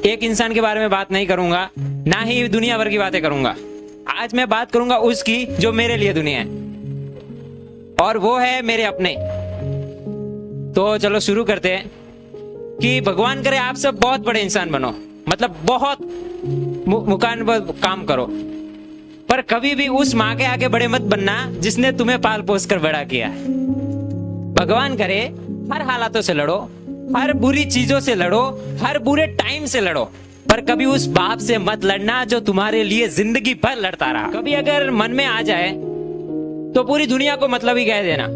एक इंसान के बारे में बात नहीं करूंगा, ना ही दुनिया भर की बातें करूंगा। आज मैं बात करूंगा उसकी जो मेरे लिए दुनिया है, और वो है मेरे अपने। तो चलो शुरू करते हैं कि भगवान करे आप सब बहुत बड़े इंसान बनो, मतलब बहुत मुकाम पर काम करो, पर कभी भी उस माँ के आगे बड़े मत बनना जिसने तुम्हें पाल पोस कर बड़ा किया है। भगवान करे हर हालातों से लड़ो, हर बुरी चीजों से लड़ो, हर बुरे टाइम से लड़ो, पर कभी उस बाप से मत लड़ना जो तुम्हारे लिए जिंदगी भर लड़ता रहा। कभी अगर मन में आ जाए तो पूरी दुनिया को मतलब ही कह देना,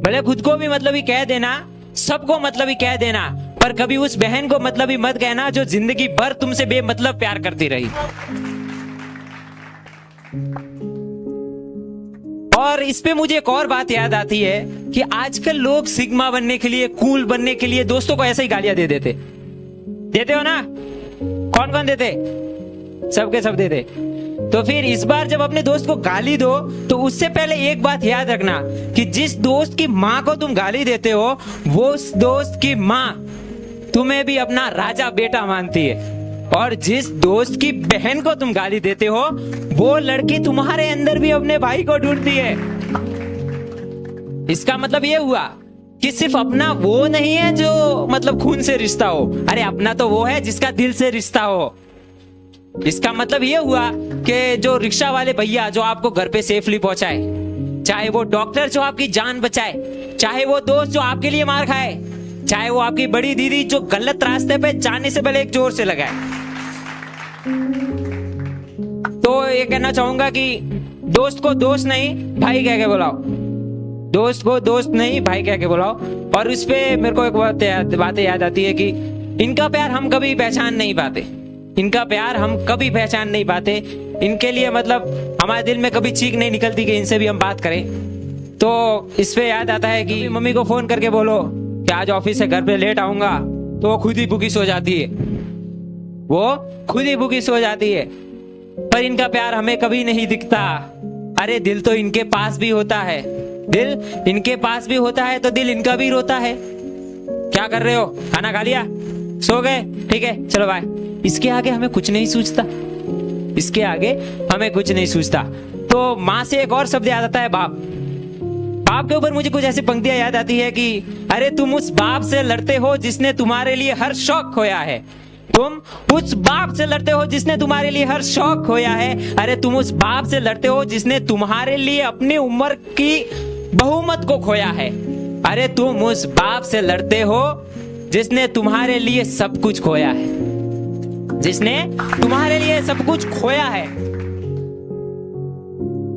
भले खुद को भी मतलब ही कह देना, सबको मतलब ही कह देना, पर कभी उस बहन को मतलब ही मत कहना जो जिंदगी भर तुमसे बेमतलब प्यार करती रही। और इस पे मुझे एक और बात याद आती है कि आजकल लोग सिग्मा बनने के लिए, कूल बनने के लिए दोस्तों को ऐसे ही गालियां दे देते हो ना? कौन कौन देते? सबके सब देते। तो फिर इस बार जब अपने दोस्त को गाली दो तो उससे पहले एक बात याद रखना कि जिस दोस्त की माँ को तुम गाली देते हो वो उस दोस्त की माँ तुम्हें भी अपना राजा बेटा मानती है, और जिस दोस्त की बहन को तुम गाली देते हो वो लड़की तुम्हारे अंदर भी अपने भाई को ढूंढती है। इसका मतलब ये हुआ कि सिर्फ अपना वो नहीं है जो मतलब खून से रिश्ता हो, अरे अपना तो वो है जिसका दिल से रिश्ता हो। इसका मतलब ये हुआ कि जो रिक्शा वाले भैया जो आपको घर पे सेफली पहुंचाए, चाहे वो डॉक्टर जो आपकी जान बचाए, चाहे वो दोस्त जो आपके लिए मार खाए, चाहे वो आपकी बड़ी दीदी जो गलत रास्ते पे जाने से पहले एक जोर से लगाए। तो ये कहना चाहूंगा कि दोस्त को दोस्त नहीं भाई कह के बुलाओ, दोस्त को दोस्त नहीं भाई कह के बुलाओ। और उस पे मेरे को एक बातें याद आती है कि इनका प्यार हम कभी पहचान नहीं पाते, इनका प्यार हम कभी पहचान नहीं पाते। इनके लिए मतलब हमारे दिल में कभी चीख नहीं निकलती कि इनसे भी हम बात करें। तो इस पे याद आता है कि मम्मी को फोन करके बोलो कि आज ऑफिस से घर पे लेट आऊंगा, तो वो खुद ही भूखी सो जाती है, वो खुद ही भूखी सो जाती है। पर इनका प्यार हमें कभी नहीं दिखता। अरे दिल तो इनके पास भी होता है, दिल इनके पास भी होता है, तो दिल इनका भी रोता है। क्या कर रहे हो? खाना खा लिया? सो गए? ठीक है चलो बाय। इसके आगे हमें कुछ नहीं सूझता, इसके आगे हमें कुछ नहीं सूझता। तो माँ से एक और शब्द याद आता है बाप। बाप के ऊपर मुझे कुछ ऐसी पंक्तियां याद आती है कि अरे तुम उस बाप से लड़ते हो जिसने तुम्हारे लिए हर शौक खोया है, तुम उस बाप से लड़ते हो जिसने तुम्हारे लिए हर शौक खोया है। अरे तुम उस बाप से लड़ते हो जिसने तुम्हारे लिए अपनी उम्र की बहुमत को खोया है। अरे तुम उस बाप से लड़ते हो जिसने तुम्हारे लिए सब कुछ खोया है, जिसने तुम्हारे लिए सब कुछ खोया है,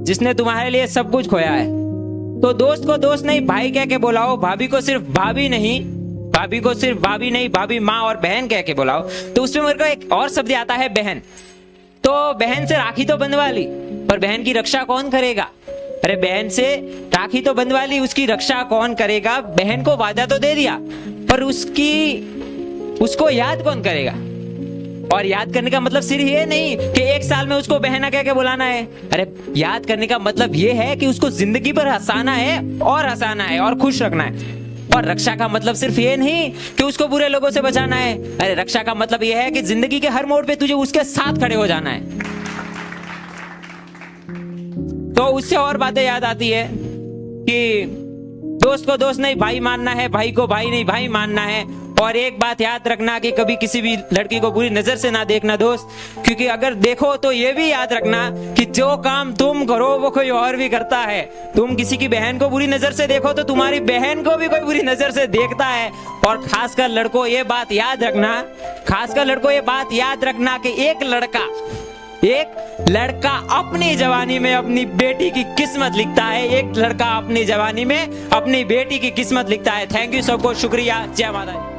जिसने तुम्हारे लिए सब कुछ खोया है। तो दोस्त को दोस्त नहीं भाई कह के बुलाओ, भाभी को सिर्फ भाभी नहीं, भाभी को सिर्फ भाभी नहीं, भाभी माँ और बहन कह के बुलाओ। तो उसमें मेरे को एक और शब्द आता है बहन। तो बहन से राखी तो बंधवा ली, पर बहन की रक्षा कौन करेगा? अरे बहन से राखी तो बंधवा ली, उसकी रक्षा कौन करेगा? बहन को वादा तो दे दिया, पर उसको याद कौन करेगा? और याद करने का मतलब सिर्फ ये नहीं कि एक साल में उसको बहना कह के बुलाना है। अरे याद करने का मतलब ये है कि उसको जिंदगी भर हंसाना है और हंसाना है और खुश रखना है। और रक्षा का मतलब सिर्फ ये नहीं कि उसको बुरे लोगों से बचाना है। अरे रक्षा का मतलब ये है कि जिंदगी के हर मोड़ पे तुझे उसके साथ खड़े हो जाना है। तो उससे और बातें याद आती है कि दोस्त को दोस्त नहीं भाई मानना है, भाई को भाई नहीं भाई मानना है। और एक बात याद रखना कि कभी किसी भी लड़की को बुरी नजर से ना देखना दोस्त, क्योंकि अगर देखो तो ये भी याद रखना कि जो काम तुम करो वो कोई और भी करता है। तुम किसी की बहन को बुरी नजर से देखो तो तुम्हारी बहन को भी कोई बुरी नजर से देखता है। और खासकर लड़कों ये बात याद रखना, खासकर लड़कों ये बात याद रखना कि एक लड़का अपनी जवानी में अपनी बेटी की किस्मत लिखता है, एक लड़का अपनी जवानी में अपनी बेटी की किस्मत लिखता है। थैंक यू सबको, शुक्रिया, जय माता दी।